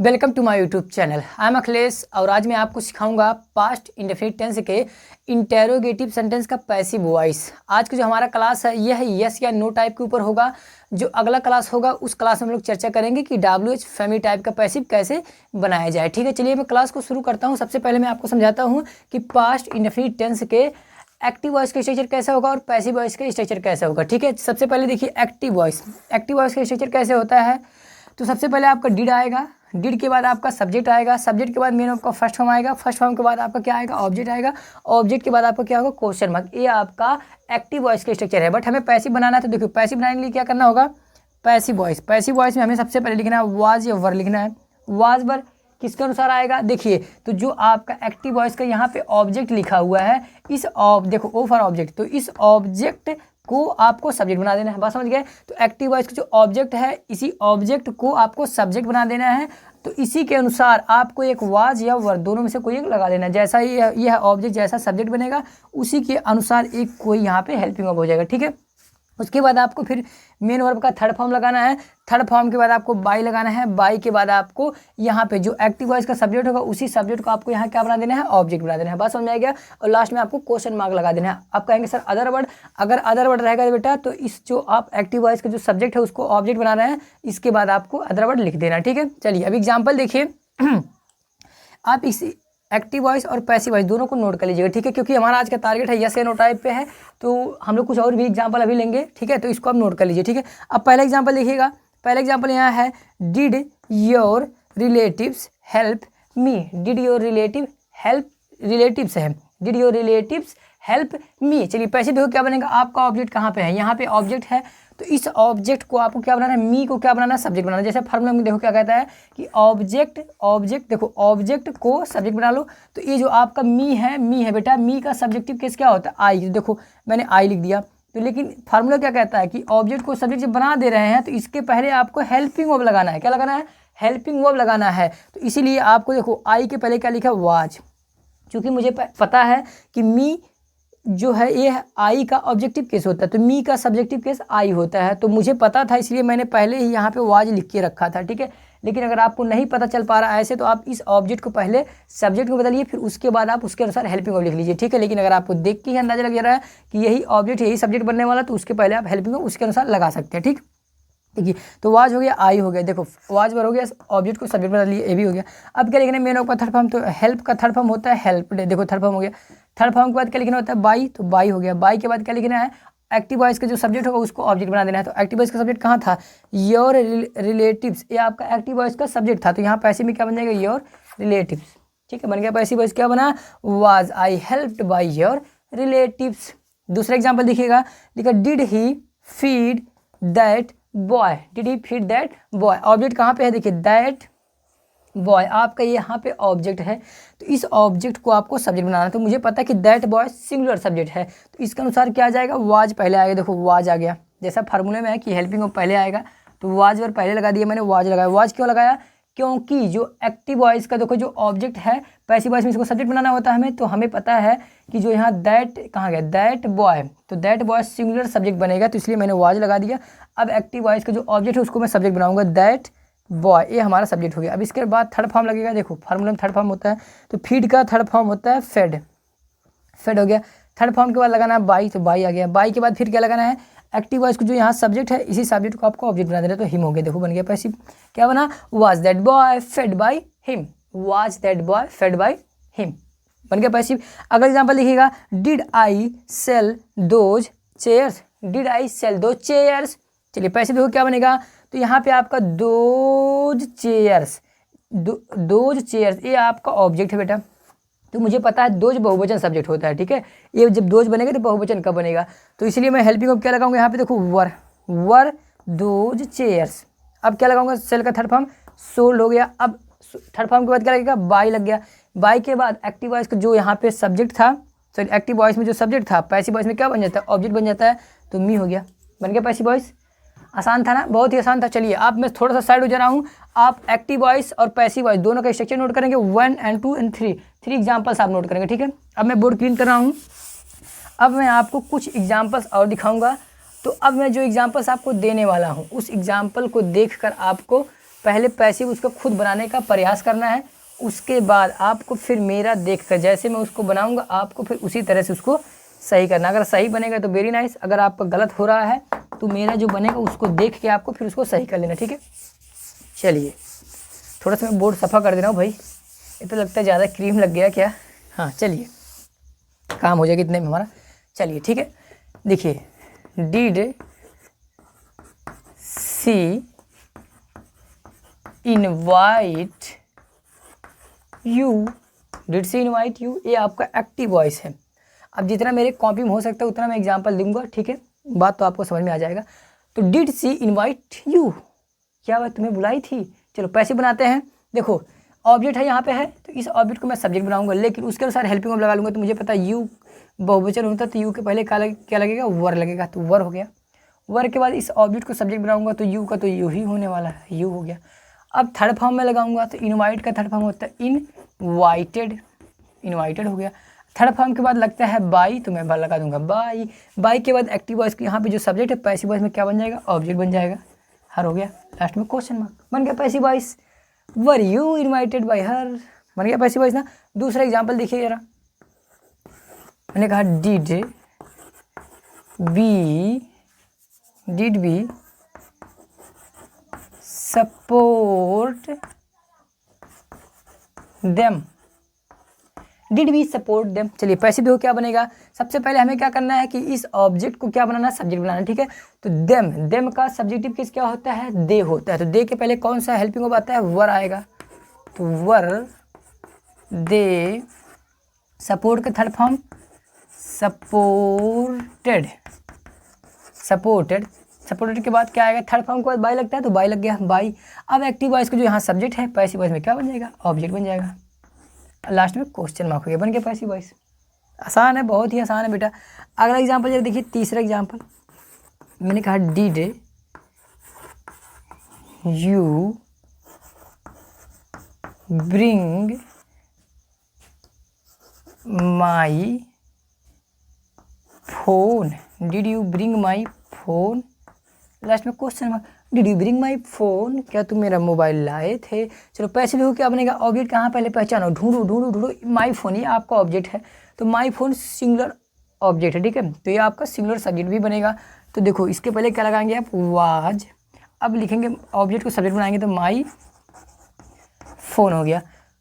Welcome to my YouTube channel. I am Akhilesh और आज मैं आपको सिखाऊंगा पास्ट इंडेफिनिट टेंस के इंटेरोगेटिव सेंटेंस का पैसिव वॉइस। आज का जो हमारा क्लास है यह यस या नो टाइप के ऊपर होगा। जो अगला क्लास होगा उस क्लास में हम लोग चर्चा करेंगे कि WH फैमिली टाइप का पैसिव कैसे बनाया जाए। ठीक है, चलिए मैं क्लास को शुरू करता हूँ। सबसे पहले मैं आपको समझाता हूँ कि पास्ट इंडेफिनिट टेंस के एक्टिव वॉइस का स्ट्रक्चर कैसा होगा और पैसिव वॉइस का स्ट्रक्चर कैसा होगा। ठीक है, सबसे पहले देखिए एक्टिव वॉइस का स्ट्रक्चर कैसे होता है। तो सबसे पहले आपका डिड आएगा, डिड के बाद आपका सब्जेक्ट आएगा, सब्जेक्ट के बाद मेन आपका फर्स्ट फॉर्म आएगा, फर्स्ट फॉर्म के बाद आपका क्या आएगा, ऑब्जेक्ट आएगा, ऑब्जेक्ट के बाद आपका क्या होगा, क्वेश्चन मार्क। ये आपका एक्टिव वॉइस का स्ट्रक्चर है। बट हमें पैसिव बनाना है तो देखो पैसिव बनाने के लिए क्या करना होगा, पैसिव वॉइस में हमें सबसे पहले लिखना है वाज या वर लिखना है। वाज वर किसके अनुसार आएगा, देखिए तो जो आपका एक्टिव वॉइस का यहाँ पे ऑब्जेक्ट लिखा हुआ है, इस देखो ओ फॉर ऑब्जेक्ट, तो इस ऑब्जेक्ट को आपको सब्जेक्ट बना देना है। बात समझ गए। तो एक्टिव वॉइस का जो ऑब्जेक्ट है इसी ऑब्जेक्ट को आपको सब्जेक्ट बना देना है। तो इसी के अनुसार आपको एक वाज या वर दोनों में से कोई एक लगा देना है। जैसा ही यह ऑब्जेक्ट जैसा सब्जेक्ट बनेगा उसी के अनुसार एक कोई यहाँ पे हेल्पिंग वर्ब हो जाएगा। ठीक है, उसके बाद आपको फिर मेन वर्ब का थर्ड फॉर्म लगाना है। थर्ड फॉर्म के बाद आपको बाई लगाना है। बाई के बाद आपको यहाँ पे जो एक्टिव वॉइस का सब्जेक्ट होगा उसी सब्जेक्ट को आपको यहाँ क्या बना देना है, ऑब्जेक्ट बना देना है। बात समझ में आ गया। और लास्ट में आपको क्वेश्चन मार्क लगा देना है। आप कहेंगे सर अदर वर्ड, अगर अदर वर्ड रहेगा तो बेटा तो इस जो आप एक्टिव वॉइस का जो सब्जेक्ट है उसको ऑब्जेक्ट बना रहे हैं, इसके बाद आपको अदर वर्ड लिख देना। ठीक है, चलिए अब एग्जाम्पल देखिए। आप इस एक्टिव वॉइस और पैसिव वॉइस दोनों को नोट कर लीजिएगा। ठीक है, क्योंकि हमारा आज का टारगेट है यस या नो टाइप पे है, तो हम लोग कुछ और भी एग्जांपल अभी लेंगे। ठीक है, तो इसको आप नोट कर लीजिए। ठीक है, अब पहला एग्जांपल देखिएगा। पहला एग्जांपल यहाँ है did your relatives help me. Did your relative help, relatives है, did your relatives help me. चलिए पैसिव देखो क्या बनेगा, आपका ऑब्जेक्ट कहाँ पे है, यहाँ पे ऑब्जेक्ट है। तो इस ऑब्जेक्ट को आपको क्या बनाना है, मी को क्या बनाना है, सब्जेक्ट बनाना है। जैसे फॉर्मूला में देखो क्या कहता है कि ऑब्जेक्ट देखो ऑब्जेक्ट को सब्जेक्ट बना लो। तो ये जो आपका मी है बेटा, मी का सब्जेक्टिव केस क्या होता है, आई। तो देखो मैंने आई लिख दिया। तो लेकिन फार्मूला क्या कहता है कि ऑब्जेक्ट को सब्जेक्ट जब बना दे रहे हैं तो इसके पहले आपको हेल्पिंग वर्ब लगाना है। क्या लगाना है, हेल्पिंग वर्ब लगाना है। तो इसीलिए आपको देखो आई के पहले क्या लिखा, वाज। क्योंकि मुझे पता है कि मी जो है ये आई का ऑब्जेक्टिव केस होता है, तो मी का सब्जेक्टिव केस आई होता है। तो मुझे पता था इसलिए मैंने पहले ही यहाँ पे वाज लिख के रखा था। ठीक है, लेकिन अगर आपको नहीं पता चल पा रहा है ऐसे तो आप इस ऑब्जेक्ट को पहले सब्जेक्ट को बदलिए, फिर उसके बाद आप उसके अनुसार हेल्पिंग वर्ब लिख लीजिए। ठीक है, लेकिन अगर आपको देख के ही अंदाजा लग जा रहा है कि यही ऑब्जेक्ट यही सब्जेक्ट बनने वाला, तो उसके पहले आप हेल्पिंग वर्ब उसके अनुसार लगा सकते हैं। ठीक है, तो वाज हो गया, आई हो गया, देखो वाज वर हो गया, ऑब्जेक्ट को सब्जेक्ट बना लिए, ए भी हो गया। अब क्या लिखना है, मेन वर्ब का थर्ड फॉर्म, तो हेल्प का थर्ड फॉर्म होता है हेल्प। देखो थर्ड फॉर्म हो गया। थर्ड फॉर्म के बाद क्या लिखना होता है, बाई, तो बाई हो गया। बाई के बाद क्या लिखना है, एक्टिव वॉइस का जो सब्जेक्ट होगा उसको ऑब्जेक्ट बना देना है। तो एक्टिव वॉइस का सब्जेक्ट कहाँ था, योर रिलेटिव्स, ये आपका एक्टिव वॉइस का सब्जेक्ट था। तो यहाँ पैसिव में क्या बन जाएगा, योर रिलेटिव्स। ठीक है, बन गया पैसिव वॉइस क्या बना, was I helped by your relatives. दूसरा एग्जाम्पल देखिएगा, लिखा did he feed that boy. Did he feed that boy, object कहाँ पे है, देखिए दैट बॉय आपका यहाँ पे ऑब्जेक्ट है। तो इस ऑब्जेक्ट को आपको सब्जेक्ट बनाना है। तो मुझे पता है कि दैट बॉय सिंगुलर सब्जेक्ट है, तो इसके अनुसार क्या आ जाएगा, वाज पहले आएगा। देखो वाज आ गया, जैसा फार्मूले में है कि हेल्पिंग वर्ब पहले आएगा, तो वाज वर्ब पहले लगा दिया मैंने, वाज लगाया। वाज क्यों लगाया, क्योंकि जो एक्टिव वॉइस का देखो जो ऑब्जेक्ट है पैसिव वॉइस में इसको सब्जेक्ट बनाना होता है हमें। तो हमें पता है कि जो यहाँ दैट कहाँ गया, दैट बॉय, तो दैट बॉय सिंगुलर सब्जेक्ट बनेगा, तो इसलिए मैंने वाज लगा दिया। अब एक्टिव वॉइस का जो ऑब्जेक्ट है उसको मैं सब्जेक्ट बनाऊंगा, दैट बॉय, ये हमारा सब्जेक्ट हो गया। अब इसके बाद थर्ड फॉर्म लगेगा। देखो फार्मूला में थर्ड फॉर्म होता है, तो फीड का थर्ड फॉर्म होता है फेड, फेड हो गया। थर्ड फॉर्म के बाद लगाना है बाई, तो बाई आ गया। बाई के बाद फिर क्या लगाना है, एक्टिव वॉइस को जो यहाँ सब्जेक्ट है इसी सब्जेक्ट को आपको ऑब्जेक्ट बना देना है, तो हिम हो गया। देखो बन गया पैसिव, क्या बना, was that boy fed by him, was that boy fed by him, बन गया पैसिव। अगला एग्जाम्पल लिखिएगा, did I sell those chairs. Did I sell those chairs. चलिए पैसिव देखो क्या बनेगा, तो यहाँ पे आपका दोज चेयर्स, दोज चेयर्स ये आपका ऑब्जेक्ट है बेटा। तो मुझे पता है दोज बहुवचन सब्जेक्ट होता है। ठीक है, ये जब दोज बनेगा तो बहुवचन कब बनेगा, तो इसलिए मैं हेल्पिंग वर्ब क्या लगाऊंगा यहाँ पे, देखो वर, वर दोज चेयर्स। अब क्या लगाऊंगा, सेल का थर्ड फॉर्म सोल्ड हो गया। अब थर्ड फॉर्म के बाद क्या लगेगा, बाई लग गया। बाई के बाद एक्टिव वॉइस का जो यहाँ पे सब्जेक्ट था, सॉरी एक्टिव वॉइस में जो सब्जेक्ट था पैसिव वॉइस में क्या बन जाता है, ऑब्जेक्ट बन जाता है, तो मी हो गया, बन गया पैसिव वॉइस। आसान था ना, बहुत ही आसान था। चलिए आप मैं थोड़ा सा साइड हो जा रहा हूँ, आप एक्टिव वॉइस और पैसिव वॉइस दोनों का स्ट्रक्चर नोट करेंगे, 1 and 2 and 3 एग्जाम्पल्स आप नोट करेंगे। ठीक है, अब मैं बोर्ड क्लीन कर रहा हूँ। अब मैं आपको कुछ एग्जाम्पल्स और दिखाऊंगा। तो अब मैं जो एग्जाम्पल्स आपको देने वाला हूँ उस एग्जाम्पल को देखकर आपको पहले पैसिव उसको खुद बनाने का प्रयास करना है, उसके बाद आपको फिर मेरा देखकर जैसे मैं उसको बनाऊंगा आपको फिर उसी तरह से उसको सही करना। अगर सही बनेगा तो वेरी नाइस, अगर आपका गलत हो रहा है तो मेरा जो बनेगा उसको देख के आपको फिर उसको सही कर लेना, ठीक है। चलिए थोड़ा सा मैं बोर्ड सफ़ा कर दे रहा हूँ भाई, ये तो लगता है ज़्यादा क्रीम लग गया क्या। हाँ चलिए काम हो जाएगा इतने में हमारा। चलिए ठीक है, देखिए did she invite you, did she invite you, ये आपका एक्टिव वॉइस है। अब जितना मेरे कॉपी में हो सकता है उतना मैं एग्जांपल दूंगा, ठीक है, बात तो आपको समझ में आ जाएगा। तो डिड सी इनवाइट यू, क्या वह तुम्हें बुलाई थी। चलो पैसे बनाते हैं। देखो ऑब्जेक्ट है यहाँ पे है, तो इस ऑब्जेक्ट को मैं सब्जेक्ट बनाऊंगा, लेकिन उसके अनुसार हेल्पिंग वर्ब लगा लूँगा। तो मुझे पता है यू बहुवचन होता है तो यू के पहले क्या लगेगा, वर लगेगा, तो वर हो गया। वर के बाद इस ऑब्जेक्ट को सब्जेक्ट बनाऊंगा तो यू का तो यू ही होने वाला है, यू हो गया। अब थर्ड फॉर्म में लगाऊंगा तो इनवाइट का थर्ड फॉर्म होता है इनवाइटेड, इनवाइटेड हो गया। थर्ड फॉर्म के बाद लगता है बाई, तो मैं लगा दूंगा बाई। बाई के बाद एक्टिव वॉइस यहाँ पे जो सब्जेक्ट है पैसिव वॉइस में क्या बन जाएगा, ऑब्जेक्ट बन जाएगा, हर हो गया। लास्ट में क्वेश्चन मार्क बन गया passive voice. Were you invited bye हर, बन गया पैसिव वॉइस ना। दूसरा एग्जाम्पल देखिए जरा, मैंने कहा did we support them, did we support them. चलिए पैसिव हो क्या बनेगा, सबसे पहले हमें क्या करना है कि इस ऑब्जेक्ट को क्या बनाना, सब्जेक्ट बनाना, ठीक है। तो देम, देम का सब्जेक्टिव किस क्या होता है, दे होता है। तो दे के पहले कौन सा हेल्पिंग वर्ब आता है, वर आएगा, तो वर दे। सपोर्ट का third form supported, supported, supported के बाद क्या आएगा, थर्ड फॉर्म के बाद बाई लगता है तो बाई लग गया, बाई। अब एक्टिव वॉइस को जो यहाँ सब्जेक्ट है पैसिव वॉइस में क्या बन जाएगा, ऑब्जेक्ट बन जाएगा। लास्ट में क्वेश्चन मार्क हो गया, बन गया पैसिव वॉइस। आसान है, बहुत ही आसान है बेटा। अगला एग्जांपल जरा देखिए, तीसरा एग्जांपल मैंने कहा did you bring my phone, did you bring my phone. Last में question mark, did you bring my phone, क्या तुम मेरा मोबाइल लाए थे। चलो पैसे भी हो क्या बनेगा, ऑब्जेक्ट कहाँ पहले पहचानो, ढूंढो ढूंढो ढूंढो, माई फोन ये आपका ऑब्जेक्ट है, तो माई फोन सिंगुलर ऑब्जेक्ट है, ठीक है, तो ये आपका सिंगुलर सब्जेक्ट भी बनेगा। तो देखो इसके पहले क्या लगाएंगे आप, वाज, अब लिखेंगे ऑब्जेक्ट को सब्जेक्ट बनाएंगे तो माई फोन हो गया,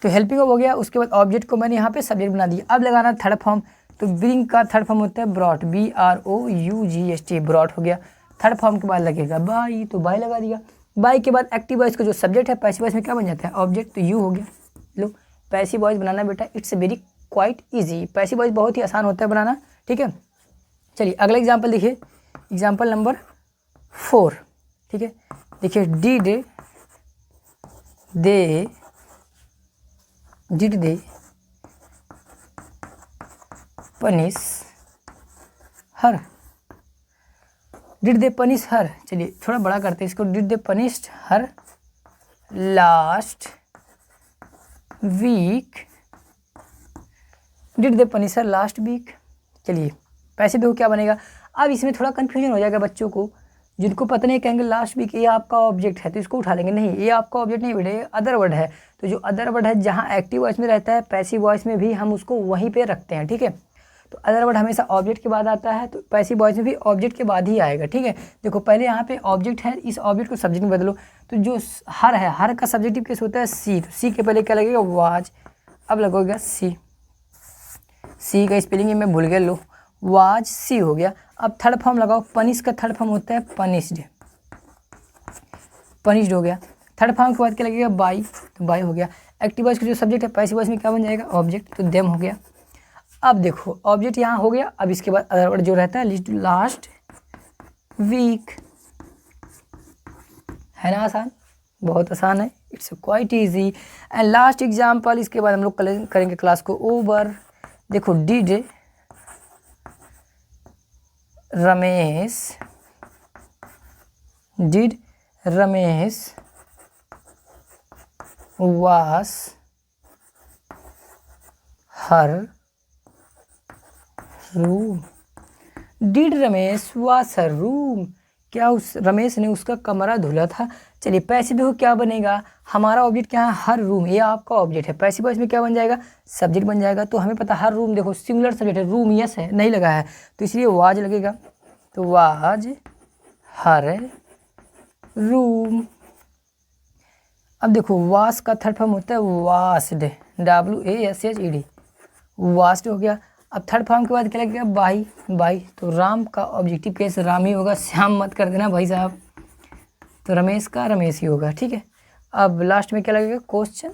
तो हेल्पिंग हो गया। उसके बाद ऑब्जेक्ट को मैंने यहाँ पे सब्जेक्ट बना दिया। अब लगाना थर्ड फॉर्म, तो ब्रिंग का थर्ड फॉर्म होता है ब्रॉट, BROUGHT, ब्रॉट हो गया। थर्ड फॉर्म के बाद लगेगा बाई, तो बाई लगा दिया। बाई के बाद एक्टिव वॉइस का जो सब्जेक्ट है पैसिव वॉइस में क्या बन जाता है, ऑब्जेक्ट, तो यू हो गया। लो पैसिव वॉइस बनाना बेटा it's very quite easy, passive voice बहुत ही आसान होता है बनाना, ठीक है। चलिए अगला एग्जाम्पल देखिए, एग्जाम्पल नंबर 4, ठीक है। देखिए did they punish her, did they punish her. चलिए थोड़ा बड़ा करते हैं इसको, did they punished her last week, did they punish her last week. चलिए पैसे भी हो क्या बनेगा। अब इसमें थोड़ा कन्फ्यूजन हो जाएगा बच्चों को, जिनको पता नहीं कहेंगे लास्ट वीक ये आपका ऑब्जेक्ट है तो इसको उठा लेंगे, नहीं ये आपका ऑब्जेक्ट नहीं बेटे, ये अदर वर्ड है। तो जो अदर वर्ड है जहाँ एक्टिव वॉइस में रहता है पैसिव वॉइस में भी हम उसको वहीं पे रखते हैं, ठीक है। तो अदर वर्ड हमेशा ऑब्जेक्ट के बाद आता है, तो पैसिव वॉइस में भी ऑब्जेक्ट के बाद ही आएगा, ठीक है। देखो पहले यहाँ पे ऑब्जेक्ट है, इस ऑब्जेक्ट को सब्जेक्ट में बदलो, तो जो हर है, हर का सब्जेक्टिव केस होता है सी, तो सी के पहले क्या लगेगा, वाज, अब लगेगा सी, सी का स्पेलिंग मैं भूल गया, लो वाज सी हो गया। अब थर्ड फॉर्म लगाओ, पनिश का थर्ड फॉर्म होता है पनिश्ड, पनिश्ड हो गया। थर्ड फॉर्म के बाद क्या लगेगा, बाई, तो बाई हो गया। एक्टिव वॉइस का जो सब्जेक्ट है पैसिव वॉइस में क्या बन जाएगा, ऑब्जेक्ट, तो देम हो गया। अब देखो ऑब्जेक्ट यहाँ हो गया, अब इसके बाद अदर वर्ड जो रहता है लास्ट वीक, है ना आसान, बहुत आसान है, it's quite easy. And last example, इसके बाद हम लोग करेंगे क्लास को ओवर। देखो डिड रमेश वास हर रूम, डिड रमेश वास हर रूम, क्या उस रमेश ने उसका कमरा धुला था। चलिए पैसिव देखो क्या बनेगा, हमारा ऑब्जेक्ट क्या है, हर रूम, ये आपका ऑब्जेक्ट है। पैसिव वॉइस में क्या बन जाएगा, सब्जेक्ट बन जाएगा। तो हमें पता हर रूम, देखो सिंगुलर सब्जेक्ट है, रूम यस है नहीं लगा है तो इसलिए वाज लगेगा। तो वाज हर रूम। अब देखो वास का थर्ड फॉर्म होता है वास्ड, WASHED, वास्ट हो गया। अब थर्ड फॉर्म के बाद क्या लगेगा, बाई, बाई। तो राम का ऑब्जेक्टिव केस राम ही होगा, श्याम मत कर देना भाई साहब। तो रमेश का रमेश ही होगा, ठीक है। अब लास्ट में क्या लगेगा, क्वेश्चन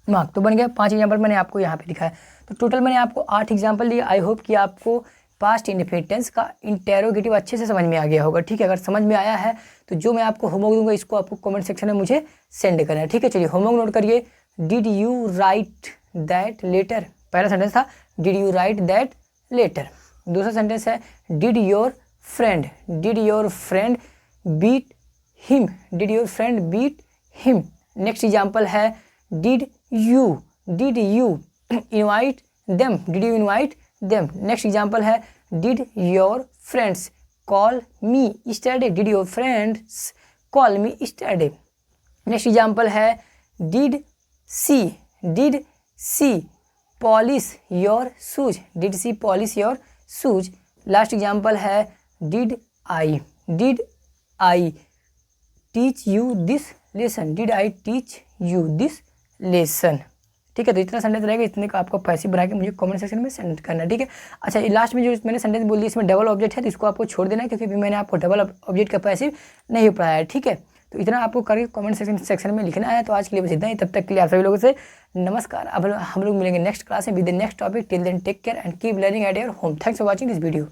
मार्क। तो बन गया 5 एग्जाम्पल मैंने आपको यहाँ पे दिखाया। तो टोटल मैंने आपको 8 एग्जाम्पल दिए। आई होप कि आपको पास्ट इंडेफिनिट टेंस का इंटेरोगेटिव अच्छे से समझ में आ गया होगा, ठीक है। अगर समझ में आया है तो जो मैं आपको होमवर्क दूंगा इसको आपको कमेंट सेक्शन में मुझे सेंड करना है, ठीक है। चलिए होमवर्क नोट करिए। Did you write that letter, पहला सेंटेंस था did you write that letter. दूसरा सेंटेंस है did your friend beat him, did your friend beat him. Next example है did you invite them, did you invite them. Next example है did your friends call me yesterday, did your friends call me yesterday. Next example है did she polish your shoes, did she polish your shoes. Last example है did I teach you this lesson, did I teach you this lesson, ठीक है। तो इतना sentence रहेगा, इतने का आपको पैसे बना के मुझे कमेंट सेक्शन में सेंड करना है, ठीक है। अच्छा ये लास्ट में जो मैंने सेंटेंस बोल दी इसमें डबल ऑब्जेक्ट है तो इसको आपको छोड़ देना है क्योंकि मैंने आपको डबल ऑब्जेक्ट का पैसिव नहीं पढ़ाया है, ठीक है। तो इतना आपको करके कमेंट सेक्शन में लिखना है। तो आज के लिए बस इतना ही, तब तक के लिए आप सभी लोगों से नमस्कार। अब हम लोग मिलेंगे नेक्स्ट क्लास में with the next topic. Till then take care and keep learning at your home. Thanks for watching this video.